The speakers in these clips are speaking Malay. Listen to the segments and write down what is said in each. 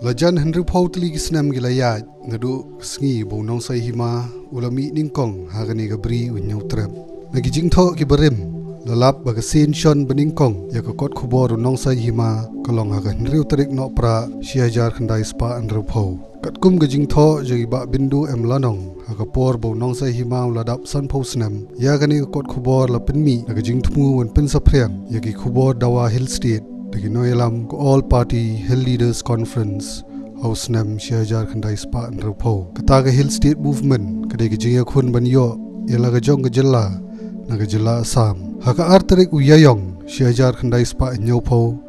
Lajan Henry Pautli Gisnam Gilayat, Nadu Sngi Bonong Sai Hima, Ulami Ningkong, Hagani Gabri, Winyautrem. Nagijing to Kibarim, Lalap Bagasin Shon Beningkong, Yakakot Kubor, Nong Sai Hima, Kalong Hagan Henry Tarik Nopra, Shiajar Kandai Spa and Rupo. Katkum Gajing to, Jagiba Bindu Lanong, Hakapor Bonong Sai Hima, Ladap San Posnam, Yagani Kot Kubor, Lapinmi, Nagajing Tumu and Pinsapriang, Yagi Kubor Dawa Hill State. Daginoyalam All Party Hill Leaders Conference House Nam Shiajar Kandai Spa and Rupo Kataga Hill State Movement Kadagijinga Kun Banyo Yalagajong Gajilla Nagajilla Assam Haka Artarik Uyayong Shiajar Kandai Spa and Yopo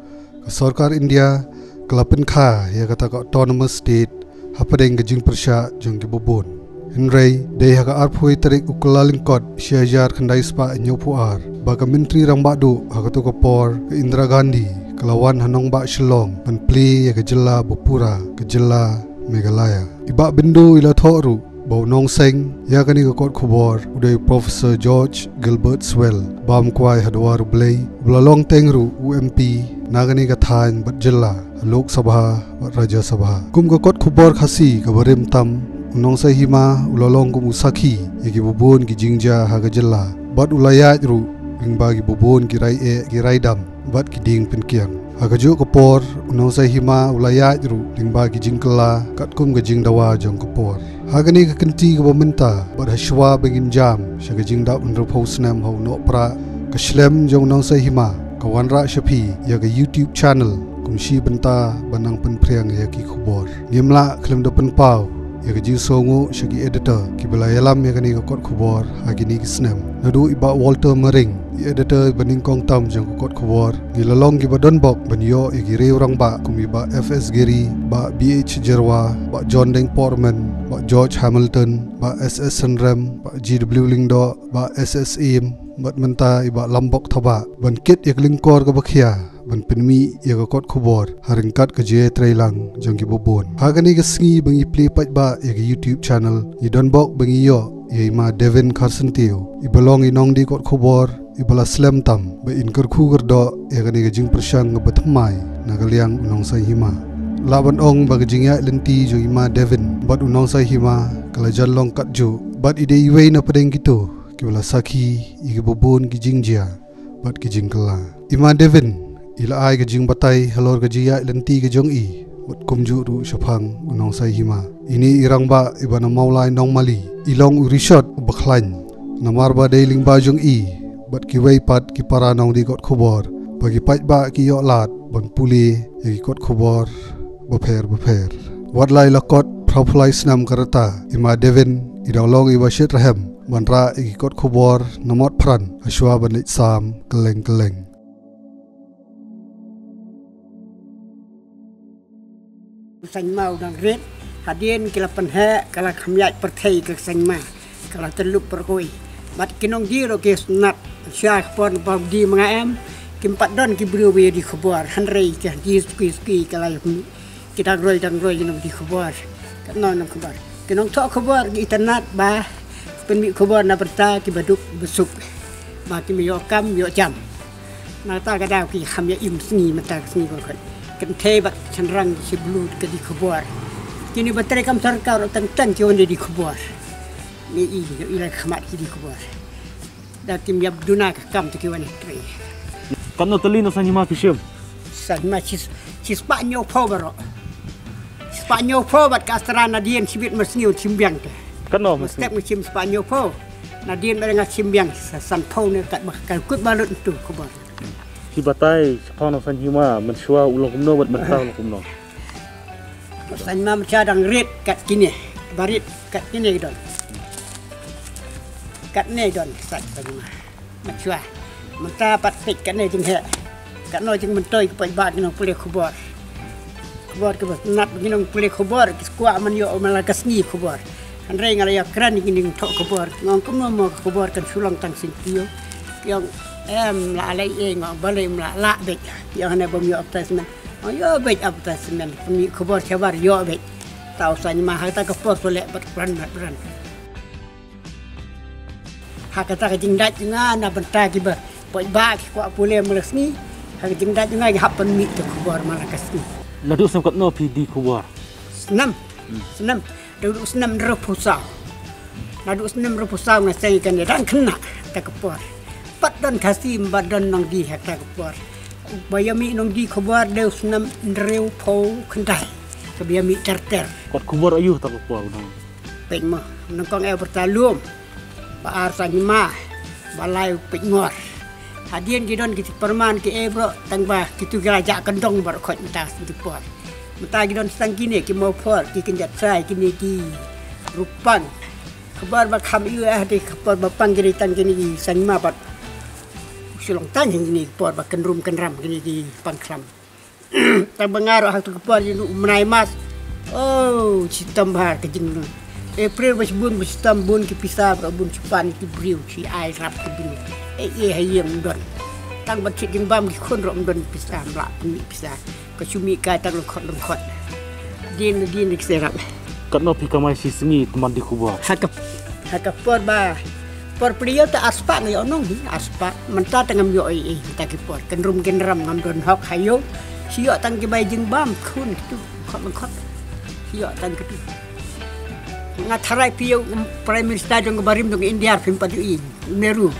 Sarkar India Kalapin Kha Yakataka Autonomous State Hapadeng Gajing Persha Jungibubun Henry Day Haka Arpui Tarik Ukulalingkot Shiajar Kandai Spa and Yopo Ar Baka Menteri Rambadu Hakatukapor Indira Gandhi Kelawan Hanong Bak Shillong Menpli ya Gejala Bupura Gejala Meghalaya Iba Bindu ila Thoru Bau Nong Seng ya kani Kot Kubor Udai Professor George Gilbert Swell Bam Kwai Hadwaru Blay Belalong Tengru UMP Nagani Gathan Batjilla Lok Sabha Bat Raja Sabha Kum Kot Kubor Khasi Kabarim Tam Nong Sai Hima Ulalong Kum Usaki Yagi Bubun Gijingja Hagajilla Bat Ulayat Ru Bagi Bubun Girai Girai Dam Bat Kiding Pinkiang Hagaju Kapor Unong Sai Hima Ulayat Ru Bagi Jingkala Katkum Gajing Dawa Jong Kapor Hagani Kakanti Kabaminta Bat Hashwa Bengin Jam Shagajing Dap Unrup Hausnam Hau Nopra Kashlem Jong Nong Sai Hima Kawanra Shapi Yaga YouTube channel Kumshi Benta Banang Penpriang Yaki Kubor Ngimla Klem Dapen Pau Yaga Jing Songo Shagi Editor Kibalayalam Yagani Kot Kubor Hagini Kisnem Nadu Iba Walter Mering Editor Beningkong Tam Jang Kot Kubor Gilalong Giba Donbok Banyo Igiri Orang Ba Kumiba FS Giri Ba BH Jerwa Ba John Deng Portman Ba George Hamilton Ba SS Senrem Ba GW Lingdo Ba SS Im Bat Menta Iba Lambok Thaba Ban Kit Yak Lingkor Kabakhia Ban Pinmi Yaga Kot Kubor Haringkat Kaje Trailang Jang Gibobon Hagani Gasngi Bangi Play Pat Ba Yaga YouTube channel Yidonbok Bangi Yo Yima Devin Carson Teo Ibalong Inong Di Kot Kubor Ibala Slam Tam Ba Inkar Kugar Do Yagani Gajing Persyang Ngabathamai Nagaliang Unong Sai Hima Laban Ong Bagajingya Lenti Jo Ima Devin Bat Unong Sai Hima Kalajan Long Kat Jo Bat Ide Iway Na Padeng Gitu Kibala Saki Igibobon Gijingjia Bat Gijingkala Ima Devin Ila ai Gajing Batai Halor Gajiya Lenti Gajong I Bat Kumju Ru Syapang Unong Sai Hima Ini Irang Ba Ibana Maulai Nong Mali Ilong Urishot Bakhlain Namar Ba Dailing Bajong I Bat Kiway Pat Kipara Nong Di Kot Kubor Bagi Pat Ba Ki Yok Lat Ban Puli Yagi Kot Kubor Baper Wadlai Lakot Praupulai Snam Karata Ima Devin Idang Long Iba Syed Rahem Banra Yagi Kot Kubor Namot Pran Ashwa Banit Sam Keleng Sanh mau đang rết hadian kila penhe kala khamyat perthai ke sangma kala telup perkoi bat kinong di ro ke sunat sya pon pa di mga em kimpat don ki bru we di khobor hanrei ke di ski kala kita roi di khobor kat non khobor kinong thok khobor di internet ba penmi khobor na berta ki baduk besuk ba ki yo kam yo jam na ta ka daw ki khamya im sni mata sni ko kan Kentay bat cenderang si belut ke di Kubor. Kini baterai kam sarkar tentang kiwan di Kubor. Ni ila khamat di Kubor. Datim yab duna kam tu kiwan tri. Kano telino sanima fishim. Sanima cis Spanyol power. Spanyol power bat kastrana dien sibit masngiu simbiang ke. Kano step musim Spanyol power. Nadien barenga simbiang san pau ne kat bakal kut balut tu Kubor. Si batai sepano sanima menshua ulong kumno bat mentau ulong kumno. Sanima mencadang red kat kini, barit kat kini don. Kat ni don sat sanima. Menshua, menta patik kat ni jeng he. Kat no jeng mentoi ke pajak kino pulih Kubor. Kubor ke nat kino pulih Kubor, skuak man yo malakas ni Kubor. Hanrei ngalaya kran kini tok Kubor. Ngong kumno mo Kubor kan sulang tang singtio. Yang em la lai eng balai la bet yang hana bom yo aptasmen yo bet aptasmen mi khobor chabar yo bet tahu sanima hata ka por solek bat pran hakata ka jingdat nga na benta ki ba ki ko pule melesni ha jingdat nga hapan mi to khobor malakas ni Nadu sempat no PD kubar. Senam. Duduk senam repusau. Nadu senam repusau ngasai kan dia dan kena tak kepor. Padan kasih badan nang di hak tak kepor. Bayami nang di kubar dia senam reu pau kendai. Kebiami terter. Kot kubar ayuh tak kubar nang. Pek mah nang kong bertalum. Baar sanima balai pengor. Hadian gidon kita perman ke bro tangbah kita gerajak kendong berkot entah itu pot. Mentah gidon sang kini ki mau pot ki kenjat sai kini ki rupang. Kabar bakam iu di kabar bapang kini tan kini sanima bat. Sulong tan kini pot bakan rum kenram kini di pangkram. Tang bengaruh hak tu kabar ni menai mas. Oh, citam bahar kejeng. April bun bestam bun ki pisah bun cepan ki briu ki ai rap ki bin. Hayem don. Tang bacit jeng bam ki kon rom don pisah mlak ni pisah. Kesumi kai tang lengkot. Din ki serap. Kat no pikamai si sengi teman di kubar. Hakap por ba. Por priyo ta aspa ngai onong ni aspa menta tengam yo ta ki por kenrum kenram ngam don hok hayo. Siok tang ki bai jeng bam kun tu khot lengkot. Siok tang ki tu. Ngatarai piau Prime Minister jong barim jong India pimpat ui Meru.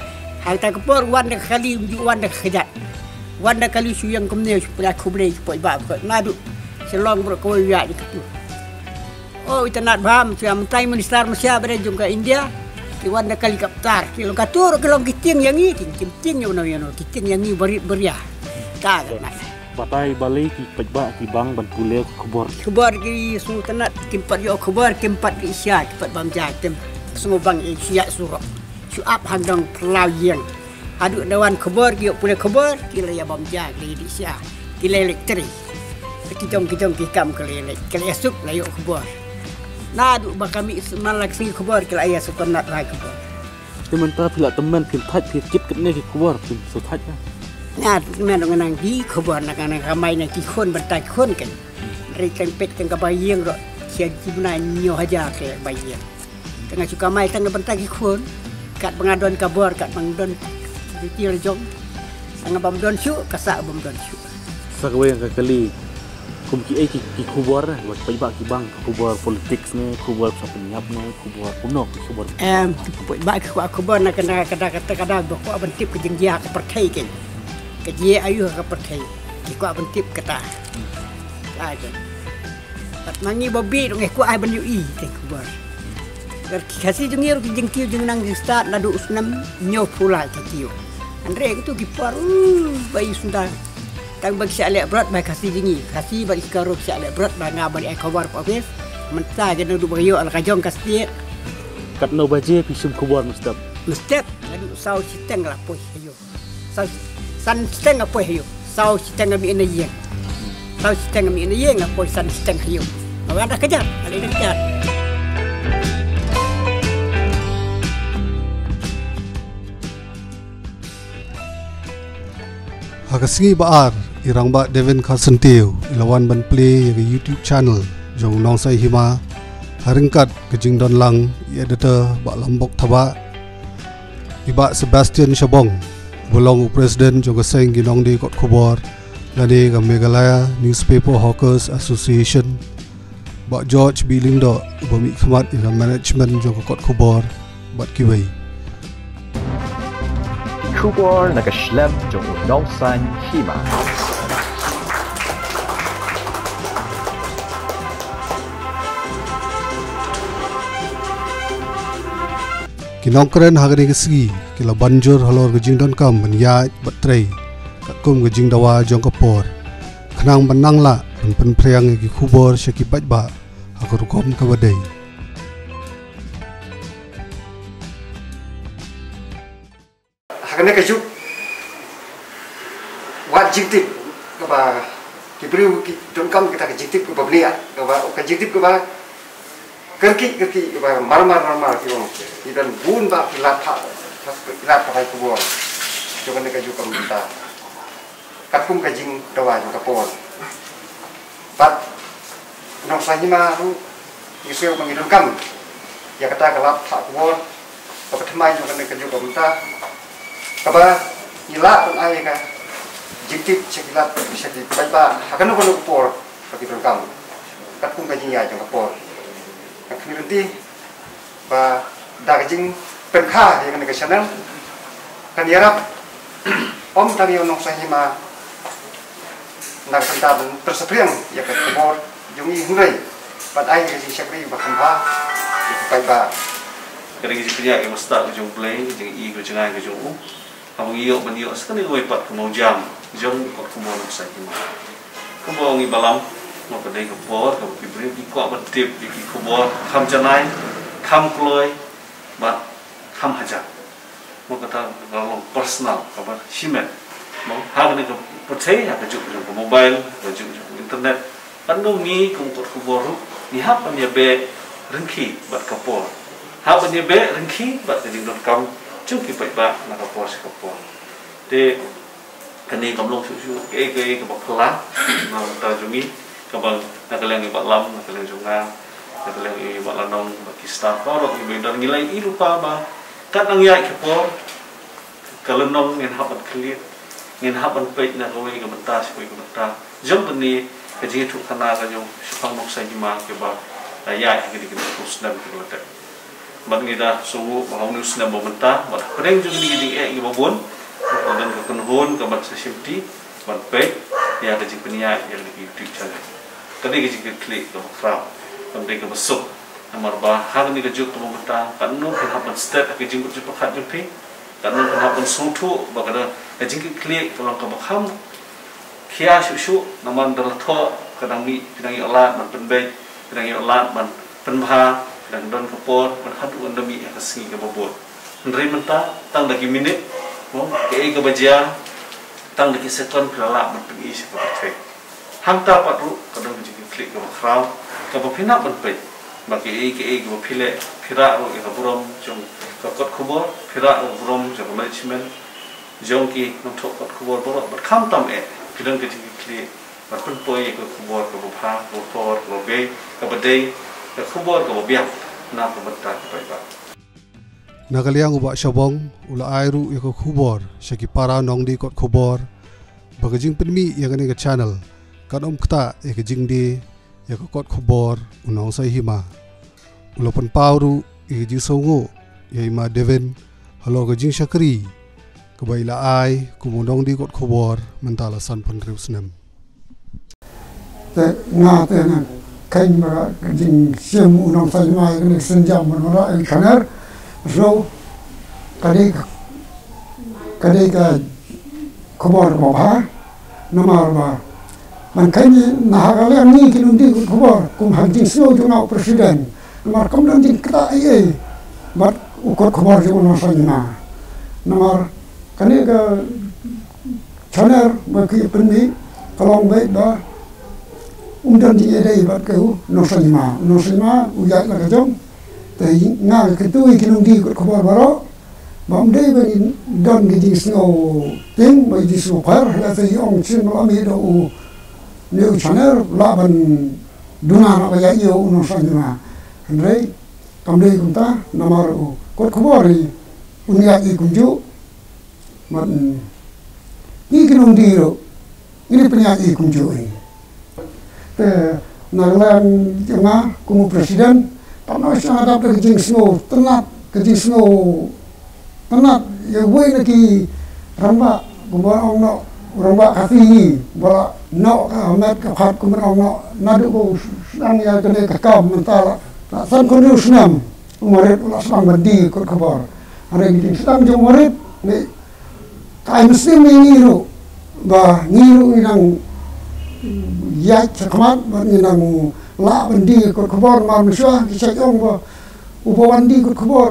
Hal tak kepor wanda kali wanda kejat. Wanda kali suyang kemne supaya kubre supaya bab ko ngadu. Selong bro ko ya di ketu. Oh itanat bam siam Prime Minister masya bare jong ke India. Ki wanda kali kaptar ki long katur ki long kiting yang i kiting yo no kiting yang i beria. Ta nak. Batai balik ki pejba ki bang ban pule kubar. Kubar ki sultanat kimpat yo kubar kimpat ki isya kimpat bam jatem. Semua bang isya surok. Suap handang perlawian. Aduk dawan kubar ki yo pule kubar ki ya bam jak di isya. Ki elektrik. Kitong ki kam ke lelek. Ki esuk la yo kubar. Na aduk bakami semalak sing kubar ki la ya sultanat la kubar. Teman pila teman pintat pikit ketne ki kubar pin sutat. Nah, memang nang di kubar nak ramai nak kikon bertai kikon kan. Rekan pet tengah bayang ro sian cibuna nyo haja ke bayang. Tengah suka mai tengah bertai kikon. Kat pengaduan kabar kat pangdon di rejong. Tengah bamdon su kasak bamdon su. Sakwe yang kali kum ki ki kubar buat pejba ki bang kubar politik ne kubar penyap ne kubar punok kubar. Ba kubar nak kata bahwa bentip kejenggia ke perkai kan. Kerja ayuh ke perkai. Kikuat bentip kata. Aja. Tak mangi babi dong kuat ai ben UI teh kubar. Kasih jengir jengkiu jeng nang start nadu usnam nyo pula kiu. Andre itu kipar bayi sunda. Tang bagi sia lek berat bai kasih jengi. Kasih bagi karo sia lek berat bai ngabari ai kabar papes. Mentah je nadu bayo al kajong kasih. Kat no baje pisum kubar mustap. Mustap nadu sau siteng lah poi ayo. Sau san siteng apa hiyo sau siteng mi ina yeng sau siteng mi ina yeng apa san siteng hiyo awak dah kejar kali dah kejar Hakasingi baar irang ba Devin Kasenteu ilawan ban play yang YouTube channel jong nong sai hima haringkat kejing don lang editor ba Lombok Thaba iba Sebastian Shabong Bolong Presiden juga seng ginong di kot kubor lani ke Meghalaya Newspaper Hawkers Association Bak George Bilindo bumi khmat ira management juga kot kubor bat kiwei kubor nakaslem jong nong san hima Kinong keren hagani kesegi kila banjur halor gejing don kam menyaj batrei kakum gejing dawa jong kapor kenang benang la pen priang gi kubor syaki bajba akur kom kabadai hagani kejuk wajib tip kaba kibriu ki don kam kita kejik tip kaba beliat kaba kejik tip kaba kerki marmar kiwong idan bun ba kilat pakai kubur jangan dekat juga minta kakum kajing dawa juga pon pat nong sanjima ru yusel mengidun kam ya kata kelap tak kubur apa temai jangan dekat juga minta kaba ila pun ayah ka jintip sekilat bisa dibaca akan aku kubur bagi berkam kat pun kaji ya jong kapor nanti ba daging perkha yang negara channel kan yarap om tadi onong sahima nak pentan tersepriang ya kat kapor jong i hunai bat ai kaji syakri ba khampa pai ba kadang kita punya yang mesti kita play, jangan i kita jangan kita jom. Kamu iyo menio sekali kau ipat kamu jam, jom kau kamu nak saya cuma. Kamu ngi balam, mau kedai kebor, kamu kibri, ikut bertip, ikut kebor, kam janai, kam kloy, bat kam hajar. Mau kata kalau personal, kamu simet. Mau hal ni kau percaya, kau jom kau mobile, kau jom internet. Pandang ni kamu kau kebor, ni apa ni be rengki bat kebor. Hal ni be rengki bat kedai.com. Chung kita iba nak kapor sekapor. De kini kamu long susu, kebak kelah, nak tajumi, kabang nak kalian iba lam, nak kalian junga, nak kalian iba lanong, bagi staff, baru iba dan nilai i lupa bah. Kat ang yai kapor, kalau nong ngin hapan kelit, ngin hapan peit nak kawai kebentas, kawai kebentas. Jom tani kajian tu kana kanyong supang nok saya jima kebak, yai kini kita terus dan kita. Mat kita sungguh bahawa news na bementah, mat pereng juga di ibabun, dan kekenhun kebat sesimti, mat baik, ya kaji penia yang di YouTube channel. Tadi kaji klik ke crowd, kemudian ke besok, nomor bahar ni kajuk tu bementah, kan nu kenhapan state kaji jengkut cepat kat jumpi, kan nu kenhapan sutu, bagada kaji klik tolong ke bakham, kia susu, nomor terletak kadang ni olat, mat penbaik, kadang olat, mat penbah. Dan don kapor berhadu endemi yang kesengi ke bobot. Henry mentah tang lagi minit, ke bajia tang lagi sekon pelak berpergi seperti. Hamta patru kadang jadi klik ke crowd, ke bapina berpet. Bagi ke bapile pira ro ke burom jom kot kubor pira ro burom jom management jom ki nontok kot kubor borok berkam tam pidang ke jadi klik berpun poi ke kubor ke bapa ke por ke be ke badai ke kubor ke biak nak kebetulan kita. Nakaliang ubak syabong ula airu yako kubor syaki para nong di kot kubor bagajing penmi yang ani ke channel kan kata yakajing di yako kot kubor unong sai hima ula pan pauru yakajing songo yaima Devin halo kajing syakri kebaila ai kumundong di kot kubor mentala san penriu senam. Ngate kain mara jing siam unang sai mai ni senjam menora kanar so kadai ka khobor bha namar ba man kain na hagale ni kinundi khobor kum hajing sio juna presiden namar kam dan jing kata ai bat ukot khobor jing unang sai na namar kadai ka chaner bagi penmi kalong baik ba undan di edai bat kau nosima ujat la kajong tei ngal ketui kinung di kot khabar baro bam dei ben don gi snow ting bai di snow par la tei ong chin lo mi do u new channel la ban duna na ba yo nosima andrei kam dei kunta namar u kot khabar ri unia i kunju man ni kinung di ro ini penyaki kunju ini naglan jema kumu presiden tanah sangat ada kejing snow tenat ya gue naki ramba gumba ongno ramba kafi bala no amet kahat kumen ongno nadu ko sedang ya kene kakam mental san kono senam umarit ulah sedang bandi kot kabar are giding sedang jo umarit ni kai mesti ngiru ba ngiru inang ya cakmat berninang la bandi kot kebor manusia kisah ong ba ubawandi kot kebor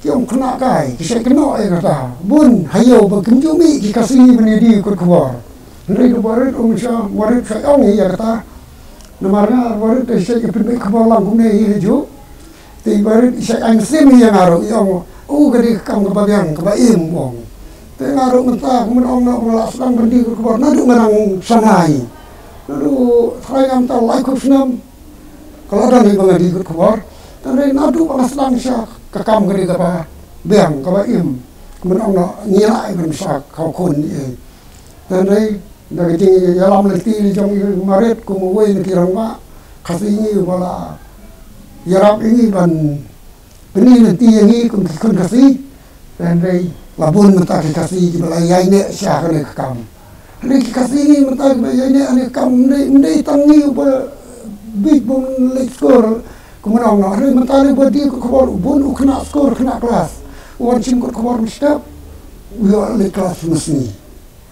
kiong kena kai kisah kena kata bun hayo berkenjumi dikasih menidi kot kebor dari kebarit manusia warit saya ong ya kata namarnya warit kisah kepin kebor langkum ne hiju ti barit kisah angsim yang ngaruh yang gede kam kebagian kebaim ong te ngaruh mentah kemudian ong nak sedang bandi kot kebor nadu ngarang sanai. Lalu saya yang tahu like senam kalau ada nih bang di keluar dan dari nadu panas langsung kekam gede kapa beang kapa im kemudian orang nyilai kan bisa kau kun dan dari Dari tinggi dalam nanti jong maret kumawai nanti rangba kasih ini bala yarap ini ban beni nanti yang ini kun kasih dan dari labun mentah kasih di bala yai ne siapa ne kam. Nanti kasih ini mentah bala yai ne ane kam ne tangi ubah big bun late score kemudian nak hari mentah ne buat dia kabar bun kena skor kena kelas. Wan cim kabar mesti dia late kelas mesti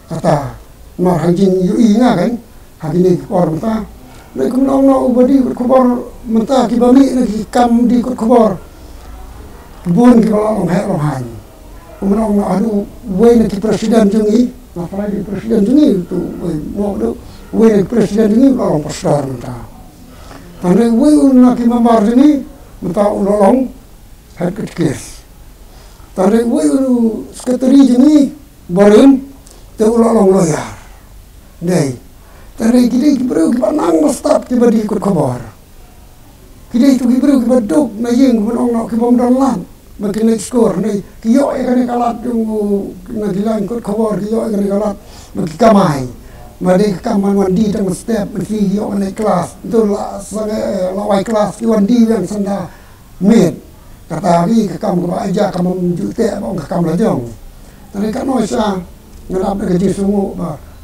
kata. Nah, hajin yui nga kan, hajin ni kubor mentah. Lagi kemudian nak ubadi kubor mentah kibami lagi kam di kubor kebun kibala long han. Kemudian nak adu way nak presiden jungi, apa lagi presiden jungi tu mau tu way nak presiden jungi long pasar mentah. Tanda way nak kimamar jungi mentah ulolong head kes. Tanda way sekretari jungi borin tu ulolong lawyer. Nei, tadi kita baru kita nang mestap kita di ikut kabar. Kita itu baru kita dok, nayeng menong kita berdalan, makin naik skor, nei kiyo ikan kalat yung nagilang ikut kabar, kiyo ikan kalat, makin kamai, mari kaman wandi tang step, makin kiyo naik kelas, itu lah sangat lawai kelas, wandi yang senda mid, kata lagi kam kau aja kam menjute, bang kam lajong. Tadi kan noisa ngelap kerja sungu,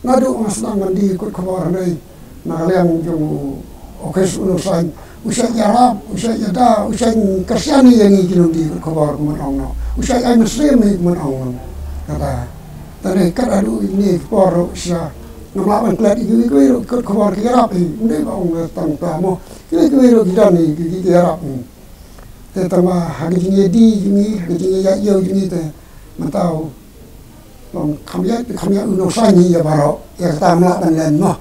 nadu masang di ikut kabar ni, nakaliang yung okes unusan, usai Arab, usai Jada, usai Kristiani yang ikut di ikut kabar menang, usai ay Muslim ni menang, kata, tadi kan adu ini kabar usai ngelawan kelat ikut kabar Arab ini, bang tang tamu, ikut kita ni Arab ni, tetapi hari ini di, hari ini jauh ini tu, mentau. Kami unusan ya baru ya kita melakukan lain mah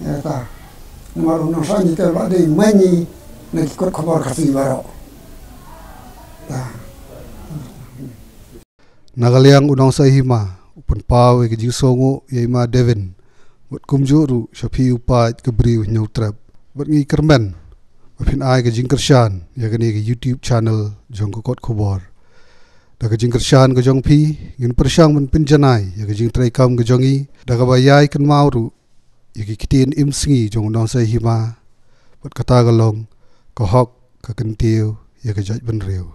ya kita nomor unusan itu ada mani nak ikut kabar kasih baru. Nagaliang unang sa hima upan pawe ke jisongo ya ima Devin buat kumjuru shapi upat ke beri nyautrap buat ngi kermen bapin ai ke jingkershan ya kini ke YouTube channel jong kot kabar. Daga jing kershan ke jong pi ngin persyang men penjanai ya ke jing trai kam ke jongi daga bayai kan mauru ya ke kitin im singi jong nong sai hima buat kata galong ko hok ke kentiu ya ke jaj benreu.